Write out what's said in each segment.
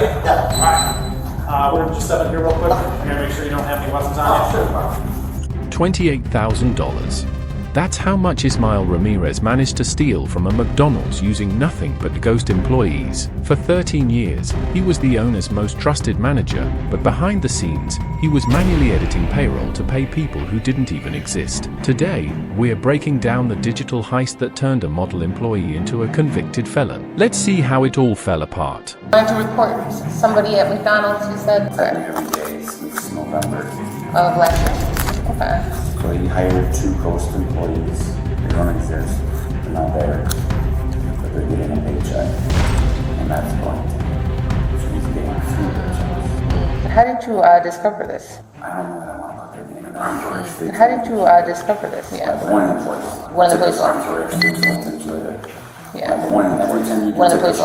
ready? Yeah. All right. We're gonna just step in here real quick. I'm gonna make sure you don't have any weapons on you. $28,000. That's how much Ismail Ramirez managed to steal from a McDonald's using nothing but ghost employees. For 13 years, he was the owner's most trusted manager, but behind the scenes, he was manually editing payroll to pay people who didn't even exist. Today, we're breaking down the digital heist that turned a model employee into a convicted felon. Let's see how it all fell apart. I wanted to report somebody at McDonald's who said Every day since November. of last year. Okay. So he hired 2 ghost employees. They don't exist. They're not there. But they're getting a paycheck. And that's going to. So he's getting 3 paychecks. How did you discover this? I don't know that I want to put their name in there. How did you discover this? Yeah. One employee. One of the police officers. Yeah. Every time you do One of the take police a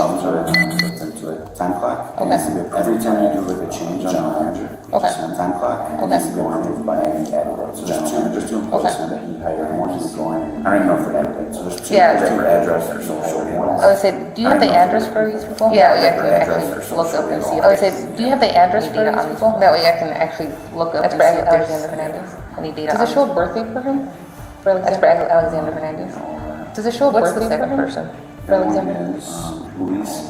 into a time clock, it needs to be, every time you do like a change on the manager, on time clock, it needs to be approved by any editor. So there's two employees that he hired. One is going, I don't even know if they're edited, so there's 2 different address or social. I would say, do you have the address for these people? Yeah, I can actually look up and see. I would say, do you have the address for these people? That way I can actually look up and see if there's Alexander Fernandez. Any data. Does it show a birthday for him? That's for Alexander Fernandez. Does it show a birthday for him? Luis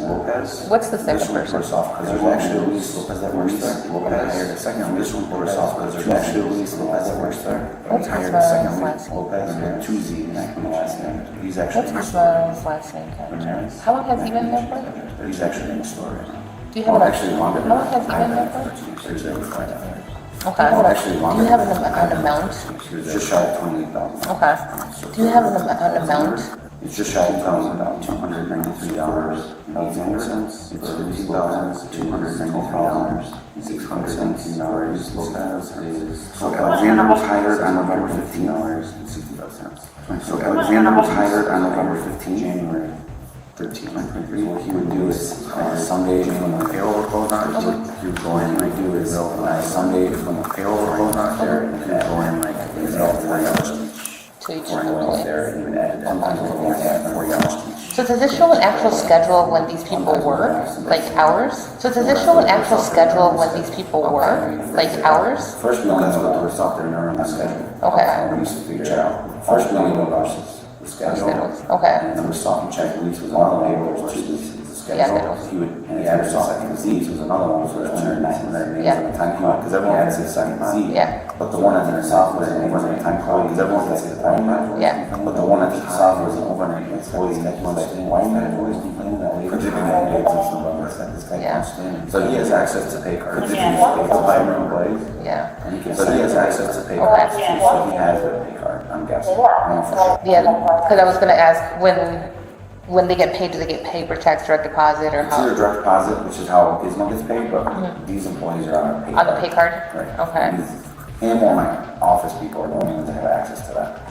Lopez. What's the second person? There's actually Luis Lopez that works there. Lopez hired a second Luis Lopez off. There's actually Luis Lopez that works there. What's hired a second Ismail's Luis Lopez and 2 Z's in the last name. He's actually What's Ismail's last name? Ramirez. How long has he been there for? He's actually in the store. Do you have actually longer than How long has he been there for? Thursday we find out. Okay. Actually Do longer. you have an amount? Just shy of 28,000. Okay. Do you have an amount? It's just shy of $293.18. It's $292,293.617. So Alexander was hired on November 15. So Alexander was hired on November 15, January 13. What he would do is Sunday when the payroll would close out, he would go in and do his Sunday when the payroll would close out there, and he would go in like his 4 hours each. To each There and even added sometimes we'll add 4 hours each. So does this show an actual schedule of when these people work, like hours? So does this show an actual schedule of when these people work, like hours? First million is what the software never on the schedule. Okay. We used to figure out first $1 million is the schedule. Okay. And then the software check lease was another label, was 2 leases is the schedule. Yeah, He would, and he added second Z was another one, so there's 209 names on the time clock, because everyone has a second Z. Yeah. But the one that's in the software is an overnight time clock, because everyone has a time clock. Yeah. But the one that's in the software is an overnight employee, that one that's in why are you always complaining that way? Could you be getting paid since November, this guy can't stand. So he has access to pay cards. Could you be paid to buy more employees? Yeah. So he has access to pay cards, so he has a pay card, I'm guessing. Yeah, because I was gonna ask, when they get paid, do they get paid for tax direct deposit or It's either how? direct deposit, which is how Ismail gets paid, but these employees are on a pay On card. the pay card? Right. Okay. And more my office people are the only ones that have access to that.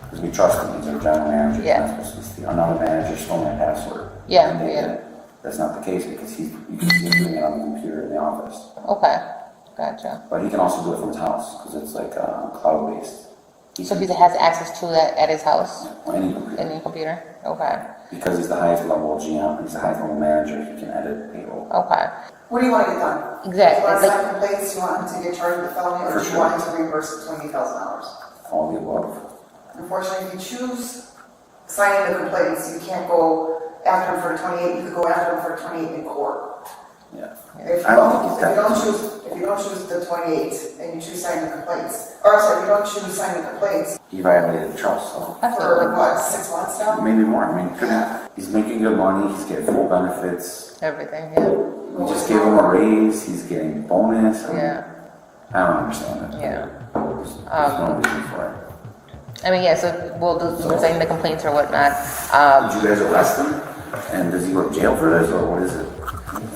Because we trust them, these are general managers, Yeah. not supposed to steal. Another manager stole my password. Yeah, And they yeah. did. That's not the case because you can see him doing it on the computer in the office. Okay, gotcha. But he can also do it from his house because it's like cloud-based. So he has access to that at his house, Any computer. in the computer? Okay, Because he's the highest level GM, he's the highest level manager, he can edit payroll. okay. What do you want to get done? Exactly, You want to like- sign complaints, you want him to get charged with felony, or For do you sure. want him to reimburse the $28,000? All the above. Unfortunately, if you choose signing the complaints, you can't go after him for 28, you could go after him for 28 in court. Yeah. If I don't think he's you don't that- choose the 28 and you choose signing the complaints, or sorry, if you don't choose signing the complaints He violated the trust, so. for what, 6 months now? Maybe more. I mean, he's making good money. He's getting full benefits. Everything, yeah, We just gave him a raise. He's getting bonus. I mean, yeah, I don't understand it. yeah. There's no reason for it. I mean, yeah, so we'll do signing the complaints or whatnot. Did you guys arrest him? And does he go to jail for this, or what is it?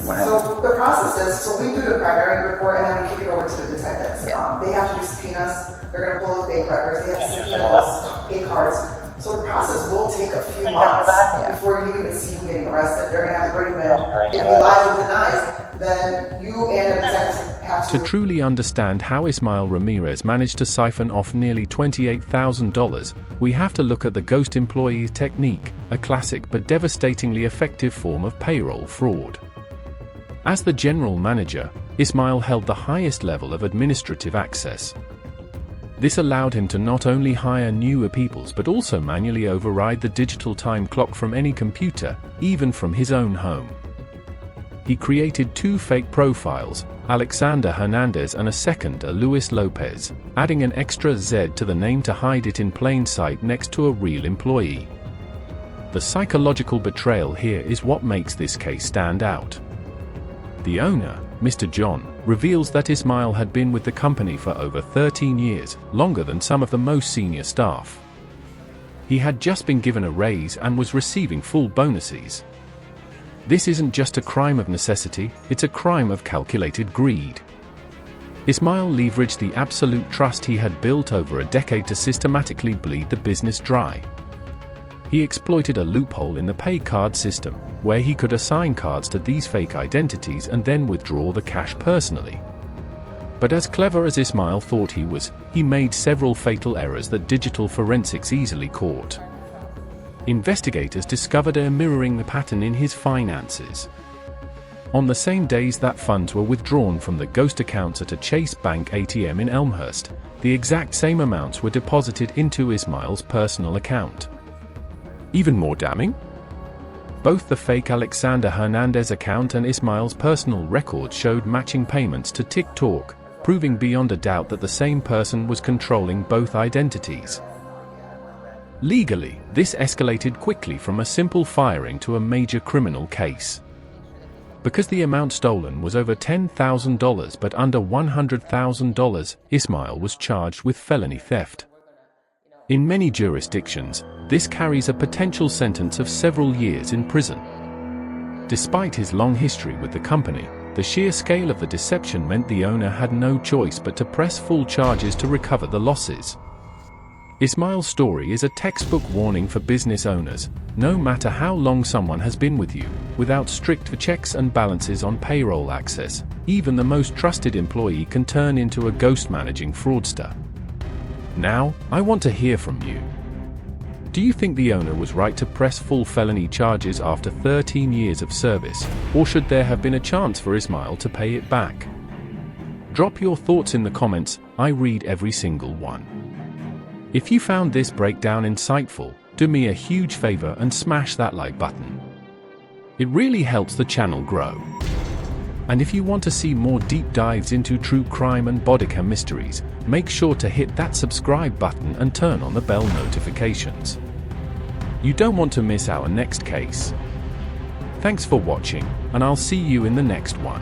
What happened? So the process is, so we do the primary report and then we kick it over to the detectives. They have to do subpoenas, they're gonna pull the bank records, they have to subpoena us, pay cards. So the process will take a few months before you even see him getting arrested. They're gonna have to bring him in. If he lies or denies, then you and the detectives have To truly understand how Ismail Ramirez managed to siphon off nearly $28,000, we have to look at the ghost employee technique, a classic but devastatingly effective form of payroll fraud. As the general manager, Ismail held the highest level of administrative access. This allowed him to not only hire newer people but also manually override the digital time clock from any computer, even from his own home. He created 2 fake profiles, Alexander Hernandez and a second, Luis Lopez, adding an extra Z to the name to hide it in plain sight next to a real employee. The psychological betrayal here is what makes this case stand out. The owner, Mr. John, reveals that Ismail had been with the company for over 13 years, longer than some of the most senior staff. He had just been given a raise and was receiving full bonuses. This isn't just a crime of necessity, it's a crime of calculated greed. Ismail leveraged the absolute trust he had built over a decade to systematically bleed the business dry. He exploited a loophole in the pay card system, where he could assign cards to these fake identities and then withdraw the cash personally. But as clever as Ismail thought he was, he made several fatal errors that digital forensics easily caught. Investigators discovered a mirroring the pattern in his finances. On the same days that funds were withdrawn from the ghost accounts at a Chase Bank ATM in Elmhurst, the exact same amounts were deposited into Ismail's personal account. Even more damning? Both the fake Alexander Hernandez account and Ismail's personal record showed matching payments to TikTok, proving beyond a doubt that the same person was controlling both identities. Legally, this escalated quickly from a simple firing to a major criminal case. Because the amount stolen was over $10,000 but under $100,000, Ismail was charged with felony theft. In many jurisdictions, this carries a potential sentence of several years in prison. Despite his long history with the company, the sheer scale of the deception meant the owner had no choice but to press full charges to recover the losses. Ismail's story is a textbook warning for business owners. No matter how long someone has been with you, without strict checks and balances on payroll access, even the most trusted employee can turn into a ghost managing fraudster. Now, I want to hear from you. Do you think the owner was right to press full felony charges after 13 years of service, or should there have been a chance for Ismail to pay it back? Drop your thoughts in the comments, I read every single one. If you found this breakdown insightful, do me a huge favor and smash that like button. It really helps the channel grow. And if you want to see more deep dives into true crime and bodycam mysteries, make sure to hit that subscribe button and turn on the bell notifications. You don't want to miss our next case. Thanks for watching, and I'll see you in the next one.